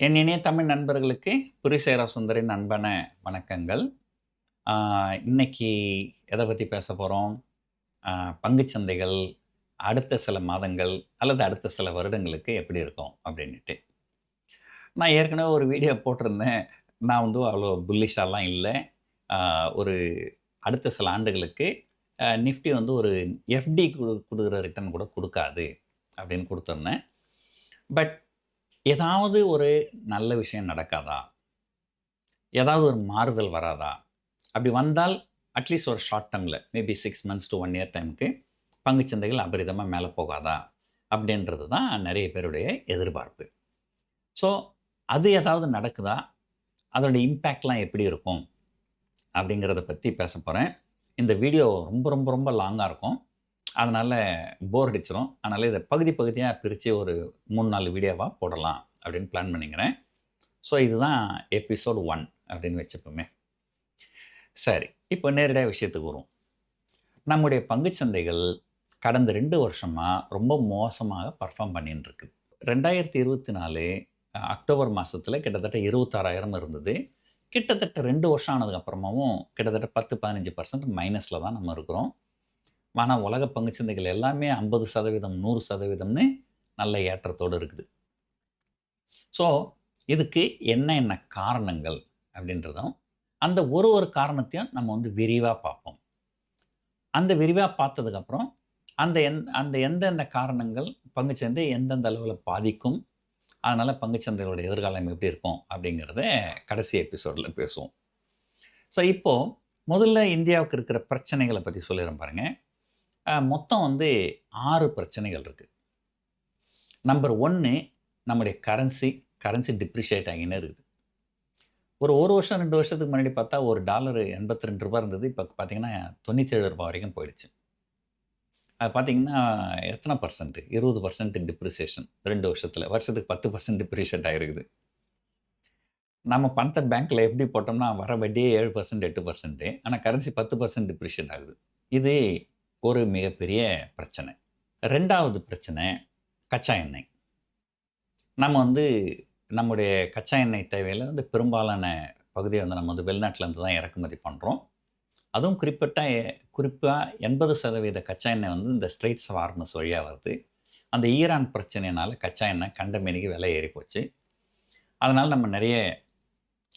என் இனிய தமிழ் நண்பர்களுக்கு புரிசேரா சுந்தரின் அன்பான வணக்கங்கள். இன்னைக்கு எதை பற்றி பேச போகிறோம்? பங்குச்சந்தைகள் அடுத்த சில மாதங்கள் அல்லது அடுத்த சில வருடங்களுக்கு எப்படி இருக்கும் அப்படின்ட்டு. நான் ஏற்கனவே ஒரு வீடியோ போட்டிருந்தேன். நான் வந்து அவ்வளோ புல்லிஷாலாம் இல்லை. ஒரு அடுத்த சில ஆண்டுகளுக்கு நிஃப்டி வந்து ஒரு எஃப்டி கொடுக்குற ரிட்டர்ன் கூட கொடுக்காது அப்படின்னு கொடுத்துருந்தேன். பட் ஏதாவது ஒரு நல்ல விஷயம் நடக்காதா? ஏதாவது ஒரு மாறுதல் வராதா? அப்படி வந்தால் அட்லீஸ்ட் ஒரு ஷார்ட் டேர்மில் மேபி 6 மந்த்ஸ் to 1 இயர் டைமுக்கு பங்குச்சந்தைகள் அபரிதமாக மேலே போகாதா? அப்படின்றது தான் நிறைய பேருடைய எதிர்பார்ப்பு. ஸோ அது ஏதாவது நடக்குதா? அதோடைய இம்பேக்ட்லாம் எப்படி இருக்கும்? அப்படிங்கிறத பற்றி பேச போகிறேன். இந்த வீடியோ ரொம்ப ரொம்ப ரொம்ப லாங்காக இருக்கும். அதனால் போர் அடிச்சிடும். அதனால் இதை பகுதி பகுதியாக பிரித்து ஒரு 3-4 வீடியோவாக போடலாம் அப்படின்னு பிளான் பண்ணிக்கிறேன். ஸோ இதுதான் எபிசோட் 1 அப்படின்னு வச்சுப்போமே. சரி, இப்போ நேரடியாக விஷயத்துக்கு வரும். நம்முடைய பங்குச்சந்தைகள் கடந்த 2 வருஷமாக ரொம்ப மோசமாக பர்ஃபார்ம் பண்ணின்னு இருக்குது. 2024 அக்டோபர் மாதத்தில் கிட்டத்தட்ட 26,000 இருந்தது. கிட்டத்தட்ட 2 வருஷம் ஆனதுக்கப்புறமாவும் கிட்டத்தட்ட 10-15% மைனஸில் தான் நம்ம இருக்கிறோம். ஆனால் உலக பங்குச்சந்தைகள் எல்லாமே 50%, 100%ன்னு நல்ல ஏற்றத்தோடு இருக்குது. ஸோ இதுக்கு என்ன காரணங்கள் அப்படின்றதும், அந்த ஒரு காரணத்தையும் நம்ம வந்து விரிவாக பார்ப்போம். அந்த விரிவாக பார்த்ததுக்கப்புறம் அந்த எந்தெந்த காரணங்கள் பங்குச்சந்தை எந்தெந்த அளவில் பாதிக்கும், அதனால் பங்குச்சந்தைகளோட எதிர்காலம் எப்படி இருக்கும் அப்படிங்கிறத கடைசி எபிசோடில் பேசுவோம். ஸோ இப்போது முதல்ல இந்தியாவுக்கு இருக்கிற பிரச்சனைகளை பற்றி சொல்லிடுறேன் பாருங்கள். மொத்தம் வந்து 6 பிரச்சனைகள் இருக்குது. நம்பர் 1, நம்முடைய கரன்சி டிப்ரிஷியேட் ஆகினே இருக்குது. ஒரு வருஷம் 2 வருஷத்துக்கு முன்னாடி பார்த்தா ஒரு டாலர் $82 இருந்தது. இப்போ பார்த்தீங்கன்னா $97 வரைக்கும் போயிடுச்சு. அது பார்த்தீங்கன்னா எத்தனை பர்சன்ட்? 20% டிப்ரிசியேஷன் 2 வருஷத்தில். வருஷத்துக்கு 10% டிப்ரிஷியேட் ஆகிருக்குது. நம்ம பணத்தை பேங்க்கில் எப்படி போட்டோம்னா வர வட்டியே 7%, 8%. ஆனால் கரன்சி 10% டிப்ரிஷியேட் ஆகுது. இது ஒரு மிகப்பெரிய பிரச்சனை. 2வது பிரச்சனை கச்சா எண்ணெய். நம்ம வந்து நம்முடைய கச்சா எண்ணெய் தேவையில் வந்து பெரும்பாலான பகுதியை வந்து நம்ம வந்து வெளிநாட்டிலேருந்து தான் இறக்குமதி பண்ணுறோம். அதுவும் குறிப்பாக 80% கச்சா எண்ணெய் வந்து இந்த ஸ்ட்ரெயிட்ஸ் ஆஃப் ஹார்மஸ் வழியாக வருது. அந்த ஈரான் பிரச்சனையினால் கச்சா எண்ணெய் கண்டமேனிக்கு விலை ஏறி போச்சு. அதனால் நம்ம நிறைய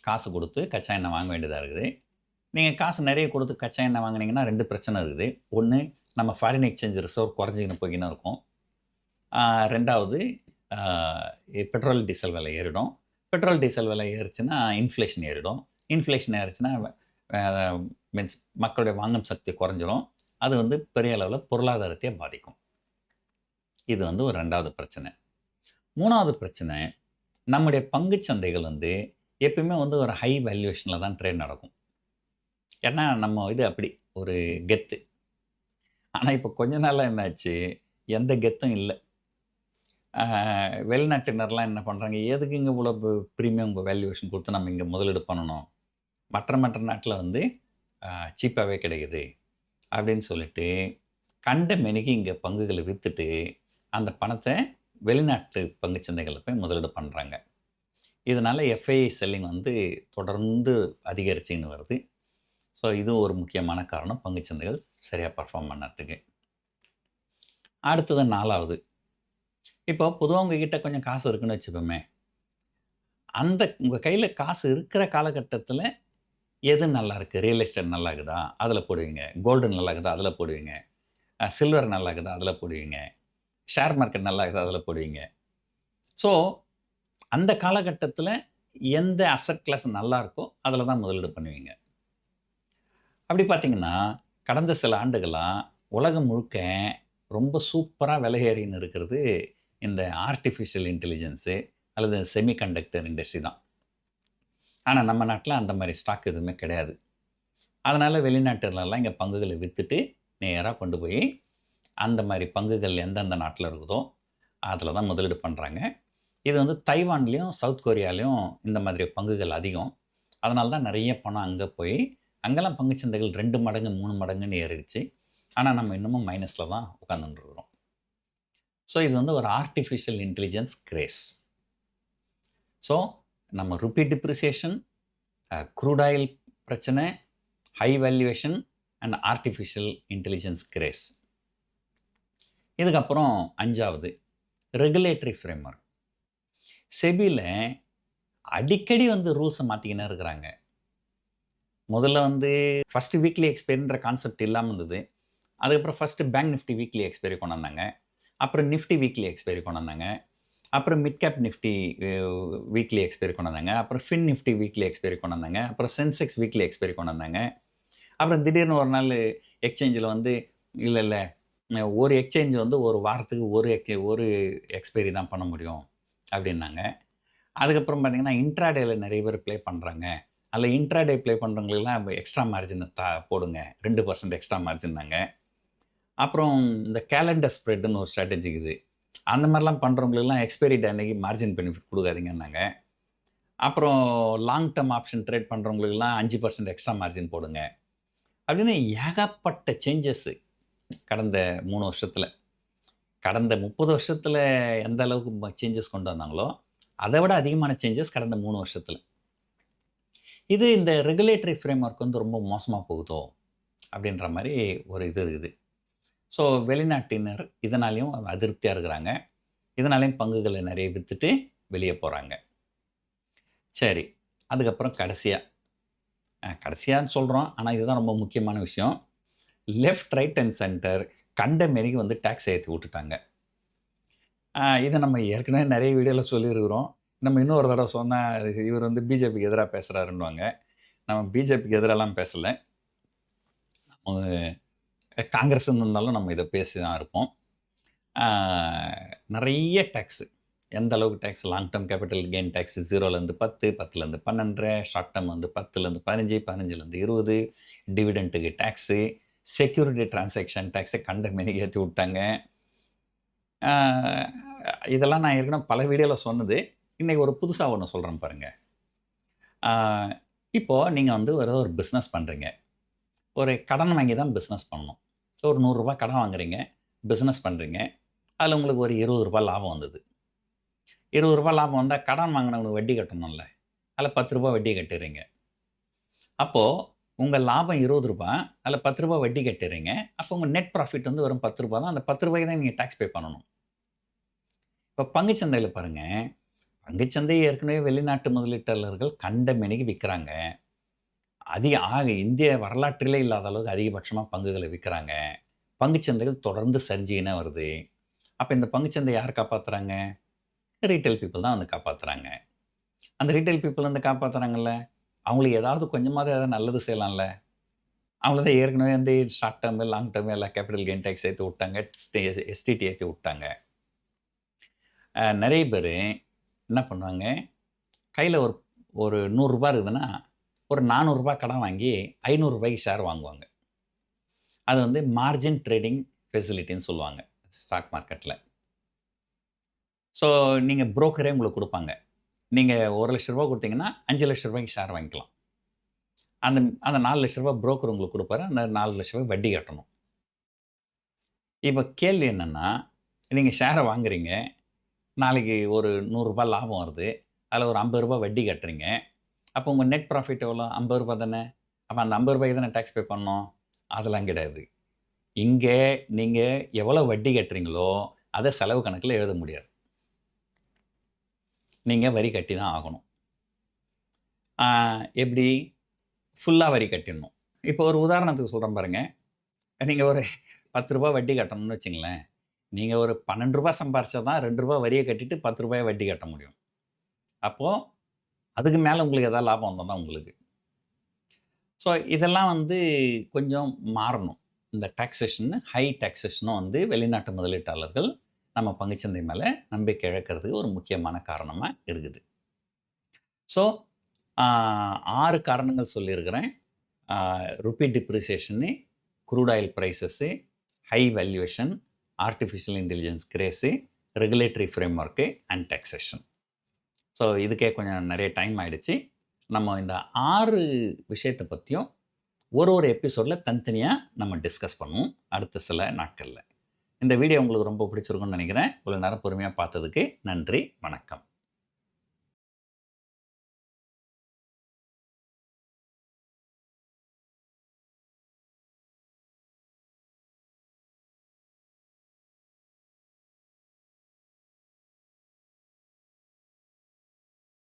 காசு கொடுத்து கச்சா எண்ணெய் வாங்க வேண்டியதாக இருக்குது. நீங்கள் காசு நிறைய கொடுத்து கச்சா எண்ணெய் வாங்கினீங்கன்னா 2 பிரச்சனை இருக்குது. ஒன்று, நம்ம ஃபாரின் எக்ஸ்சேஞ்ச் ரிசர்வ் குறைஞ்சிக்கின்னு போய்கின்னு இருக்கும். 2வது, பெட்ரோல் டீசல் விலை ஏறிடும். பெட்ரோல் டீசல் விலை ஏறிச்சுன்னா இன்ஃப்ளேஷன் ஏறிடும். இன்ஃப்ளேஷன் ஏறிச்சுன்னா மீன்ஸ் மக்களுடைய வாங்கும் சக்தி குறைஞ்சிரும். அது வந்து பெரிய அளவில் பொருளாதாரத்தையே பாதிக்கும். இது வந்து ஒரு 2வது பிரச்சனை. 3வது பிரச்சனை, நம்முடைய பங்குச்சந்தைகள் வந்து எப்பயுமே வந்து ஒரு ஹை வேல்யூவேஷனில் தான் ட்ரேட் நடக்கும். ஏன்னா நம்ம இது அப்படி ஒரு கெத்து. ஆனால் இப்போ கொஞ்ச நாளாக என்னாச்சு, எந்த கெத்தும் இல்லை. வெளிநாட்டினர்லாம் என்ன பண்ணுறாங்க, எதுக்கு இங்கே இவ்வளோ ப்ரீமியம் வேல்யூவேஷன் கொடுத்து நம்ம இங்கே முதலீடு பண்ணணும், மற்ற நாட்டில் வந்து சீப்பாகவே கிடைக்குது அப்படின்னு சொல்லிட்டு கண்ட மெனிக்கு இங்கே பங்குகளை விற்றுட்டு அந்த பணத்தை வெளிநாட்டு பங்குச்சந்தைகளில் போய் முதலீடு பண்ணுறாங்க. இதனால் எஃப்ஐஐ செல்லிங் வந்து தொடர்ந்து அதிகரிச்சுன்னு வருது. ஸோ இதுவும் ஒரு முக்கியமான காரணம் பங்குச்சந்தைகள் சரியாக பர்ஃபார்ம் பண்ணறதுக்கு. அடுத்தது 4வது, இப்போ பொதுவாக உங்ககிட்ட கொஞ்சம் காசு இருக்குன்னு வச்சுப்போமே, உங்கள் கையில் காசு இருக்கிற காலகட்டத்தில் எது நல்லா இருக்குது? ரியல் எஸ்டேட் நல்லா இருக்குதா? அதில் போடுவீங்க. கோல்டு நல்லா இருக்குதா? அதில் போடுவீங்க. சில்வர் நல்லா இருக்குதா? அதில் போடுவீங்க. ஷேர் மார்க்கெட் நல்லா இருக்குதா? அதில் போடுவீங்க. ஸோ அந்த காலகட்டத்தில் எந்த அசட் கிளாஸ் நல்லா இருக்கோ அதில் தான் முதலீடு பண்ணுவீங்க. அப்படி பார்த்தீங்கன்னா கடந்த சில ஆண்டுகளாக உலகம் முழுக்க ரொம்ப சூப்பராக விலை ஏறின்னு இருக்கிறது இந்த ஆர்டிஃபிஷியல் இன்டெலிஜென்ஸு அல்லது செமிகண்டக்டர் இண்டஸ்ட்ரி தான். ஆனால் நம்ம நாட்டில் அந்த மாதிரி ஸ்டாக் எதுவுமே கிடையாது. அதனால் வெளிநாட்டுலலாம் இங்கே பங்குகளை விற்றுட்டு நேராக கொண்டு போய் அந்த மாதிரி பங்குகள் எந்தெந்த நாட்டில் இருக்குதோ அதில் தான் முதலீடு பண்ணுறாங்க. இது வந்து தைவான்லேயும் சவுத் கொரியாலையும் இந்த மாதிரி பங்குகள் அதிகம். அதனால தான் நிறைய பணம் அங்கே போய் அங்கெல்லாம் பங்குச்சந்தைகள் 2 மடங்கு 3 மடங்குன்னு ஏறிடுச்சு. ஆனால் நம்ம இன்னமும் மைனஸில் தான் உட்காந்துட்டுருக்குறோம். ஸோ இது வந்து ஒரு ஆர்டிஃபிஷியல் இன்டெலிஜென்ஸ் கிரேஸ். ஸோ நம்ம ருப்பி டிப்ரிசியேஷன், க்ரூட் ஆயில் பிரச்சனை, high valuation and artificial intelligence grace. இதுக்கப்புறம் 5வது ரெகுலேட்டரி ஃப்ரேம்வொர்க். செபியில் அடிக்கடி ரூல்ஸை மாற்றிக்கினே இருக்கிறாங்க. முதல்ல ஃபஸ்ட்டு வீக்லி எக்ஸ்பைரின்ற கான்செப்ட் இல்லாமல் இருந்தது. அதுக்கப்புறம் first bank Nifty weekly expiry கொண்டு வந்தாங்க. அப்புறம் நிஃப்டி வீக்லி எக்ஸ்பைரி கொண்டு வந்தாங்க. அப்புறம் mid cap Nifty weekly expiry கொண்டு வந்தாங்க. அப்புறம் ஃபின் நிஃப்டி வீக்லி எக்ஸ்பைரி கொண்டு வந்தாங்க. அப்புறம் சென்செக்ஸ் வீக்லி எக்ஸ்பைரி கொண்டு வந்தாங்க. அப்புறம் திடீர்னு ஒரு நாள் எக்ஸ்சேஞ்சில் இல்லை ஒரு எக்ஸ்சேஞ்ச் ஒரு வாரத்துக்கு ஒரு எக்ஸ்பைரி தான் பண்ண முடியும் அப்படின்னாங்க. அதுக்கப்புறம் பார்த்திங்கன்னா இன்ட்ராடேயில் நிறைய பேர் ப்ளே பண்ணுறாங்க. அதில் இன்ட்ராடே ப்ளே பண்ணுறவங்களுக்கெல்லாம் எக்ஸ்ட்ரா மார்ஜினை போடுங்க, 2% எக்ஸ்ட்ரா மார்ஜின்னாங்க. அப்புறம் இந்த கேலண்டர் ஸ்ப்ரெட்டுன்னு ஒரு ஸ்ட்ராட்டஜி இருக்குது. அந்த மாதிரிலாம் பண்ணுறவங்களுக்குலாம் எக்ஸ்பைரி டே அன்னைக்கு மார்ஜின் பெனிஃபிட் கொடுக்காதீங்கன்னாங்க. அப்புறம் லாங் டேர்ம் ஆப்ஷன் ட்ரேட் பண்ணுறவங்களுக்குலாம் 5% எக்ஸ்ட்ரா மார்ஜின் போடுங்க அப்படின்னு ஏகப்பட்ட சேஞ்சஸ்ஸு கடந்த 3 வருஷத்தில். கடந்த 30 வருஷத்தில் எந்த அளவுக்கு சேஞ்சஸ் கொண்டு வந்தாங்களோ அதை விட அதிகமான சேஞ்சஸ் கடந்த 3 வருஷத்தில். இது இந்த ரெகுலேட்டரி ஃப்ரேம்வொர்க் ரொம்ப மோசமாக போகுதோ அப்படின்ற மாதிரி ஒரு இது இருக்குது. ஸோ வெளிநாட்டினர் இதனாலேயும் அதிருப்தியாக இருக்கிறாங்க. இதனாலேயும் பங்குகளை நிறைய விற்றுட்டு வெளியே போகிறாங்க. சரி, அதுக்கப்புறம் கடைசியான்னு சொல்கிறோம், ஆனால் இதுதான் ரொம்ப முக்கியமான விஷயம். லெஃப்ட், ரைட் அண்ட் சென்டர் கண்ட மாரிக்கு டேக்ஸ் ஏற்றி விட்டுட்டாங்க. இதை நம்ம ஏற்கனவே நிறைய வீடியோவில் சொல்லியிருக்கிறோம். நம்ம இன்னொரு தடவை சொன்னால் இவர் பிஜேபிக்கு எதிராக பேசுகிறாருன்னுவாங்க. நம்ம பிஜேபிக்கு எதிரெல்லாம் பேசலை. காங்கிரஸ் இருந்தாலும் நம்ம இதை பேசி தான் இருப்போம். நிறைய டேக்ஸு, எந்த அளவுக்கு tax, long term capital gain tax 0லேருந்து 10, 10லேருந்து 12, ஷார்ட் டேர்ம் 10லேருந்து 15, 15லேருந்து 20, டிவிடெண்ட்டுக்கு டேக்ஸு, செக்யூரிட்டி டிரான்சாக்ஷன் டேக்ஸை கண்ட மாரி ஏற்றி விட்டாங்க. இதெல்லாம் நான் ஏற்கனவே பல வீடியோவில் சொன்னது. இன்றைக்கி ஒரு புதுசாக ஒன்று சொல்கிறேன் பாருங்கள். இப்போது நீங்கள் ஒரு பிஸ்னஸ் பண்ணுறீங்க. ஒரு கடன் வாங்கி தான் பிஸ்னஸ் பண்ணணும். ஒரு 100 ரூபா கடன் வாங்குறீங்க, பிஸ்னஸ் பண்ணுறீங்க. அதில் உங்களுக்கு ஒரு 20 ரூபா லாபம் வந்தது. 20 ரூபா லாபம் வந்தால் கடன் வாங்கினவங்களுக்கு வட்டி கட்டணும்ல, அதில் 10 ரூபா வட்டி கட்டுறீங்க. அப்போது உங்கள் லாபம் 20 ரூபா, அதில் 10 ரூபா வட்டி கட்டுறீங்க. அப்போ உங்கள் நெட் ப்ராஃபிட் வெறும் 10 ரூபா தான். அந்த 10 ரூபாய்க்கு தான் நீங்கள் டேக்ஸ் பே பண்ணணும். இப்போ பங்குச்சந்தையில் பாருங்கள், பங்குச்சந்தை ஏற்கனவே வெளிநாட்டு முதலீட்டாளர்கள் கண்ட மேனிக்கு விற்கிறாங்க. இந்திய வரலாற்றிலே இல்லாத அளவுக்கு அதிகபட்சமாக பங்குகளை விற்கிறாங்க. பங்குச்சந்தைகள் தொடர்ந்து சரிஞ்சிக்கினே வருது. அப்போ இந்த பங்குச்சந்தை யார் காப்பாற்றுறாங்க? ரீட்டைல் பீப்புள் தான் காப்பாற்றுறாங்க. அந்த ரீட்டைல் பீப்புள் காப்பாற்றுறாங்கல்ல, அவங்களுக்கு ஏதாவது கொஞ்சமாவது ஏதாவது நல்லது செய்யலாம்ல. அவங்கள தான் ஏற்கனவே ஷார்ட் டேர்மு, லாங் டேர்மு எல்லா கேபிட்டல் கெயின் டேக்ஸ் ஏற்றி விட்டாங்க, எஸ்டிடி ஏற்றி விட்டாங்க. நிறைய பேர் என்ன பண்ணுவாங்க, கையில் ஒரு 100 ரூபா இருக்குதுன்னா ஒரு 400 ரூபா கடன் வாங்கி 500 ரூபாய்க்கு ஷேர் வாங்குவாங்க. அது மார்ஜின் ட்ரேடிங் ஃபெசிலிட்டின்னு சொல்லுவாங்க ஸ்டாக் மார்க்கெட்டில். ஸோ நீங்கள் புரோக்கரே உங்களுக்கு கொடுப்பாங்க. நீங்கள் 1 லட்ச ரூபா கொடுத்தீங்கன்னா 5 லட்ச ரூபாய்க்கு ஷேர் வாங்கிக்கலாம். அந்த 4 லட்ச ரூபா புரோக்கர் உங்களுக்கு கொடுப்பாரு. அந்த 4 லட்ச ரூபாய் வட்டி கட்டணும். இப்போ கேள்வி என்னென்னா, நீங்கள் ஷேரை வாங்குறீங்க, நாளைக்கு ஒரு 100 ரூபா லாபம் வருது, அதில் ஒரு 50 ரூபா வட்டி கட்டுறீங்க. அப்போ உங்கள் நெட் ப்ராஃபிட் எவ்வளோ? 50 ரூபா தானே. அப்போ அந்த 50 ரூபாய்க்கு தானே டேக்ஸ் பே பண்ணணும். அதெல்லாம் கிடையாது. இங்கே நீங்கள் எவ்வளோ வட்டி கட்டுறீங்களோ அதை செலவு கணக்கில் எழுத முடியாது. நீங்கள் வரி கட்டி தான் ஆகணும். எப்படி? ஃபுல்லாக வரி கட்டிடணும். இப்போ ஒரு உதாரணத்துக்கு சொல்கிறேன் பாருங்கள். நீங்கள் ஒரு 10 ரூபா வட்டி கட்டணும்னு வச்சுங்களேன். நீங்கள் ஒரு 12 ரூபா சம்பாரிச்சா தான் 2 ரூபா வரியை கட்டிட்டு 10 ரூபாயை வட்டி கட்ட முடியும். அப்போது அதுக்கு மேலே உங்களுக்கு எதாவது லாபம் வந்தால் தான் உங்களுக்கு. ஸோ இதெல்லாம் கொஞ்சம் மாறணும். இந்த டாக்ஸேஷன், ஹை டாக்ஸேஷனும் வெளிநாட்டு முதலீட்டாளர்கள் நம்ம பங்குச்சந்தை மேலே நம்பிக்கை இழக்கிறதுக்கு ஒரு முக்கியமான காரணமாக இருக்குது. ஸோ 6 காரணங்கள் சொல்லியிருக்கிறேன். Rupee depreciation, crude oil prices, high valuation, artificial intelligence craze, regulatory framework and taxation. So இதுக்கே கொஞ்சம் நிறைய டைம் ஆகிடுச்சு. நம்ம இந்த 6 விஷயத்தை பற்றியும் ஒரு எபிசோடில் தனித்தனியாக நம்ம டிஸ்கஸ் பண்ணுவோம் அடுத்த சில நாட்களில். இந்த வீடியோ உங்களுக்கு ரொம்ப பிடிச்சிருக்குன்னு நினைக்கிறேன். இவ்வளோ நேரம் பொறுமையாக பார்த்ததுக்கு நன்றி, வணக்கம்.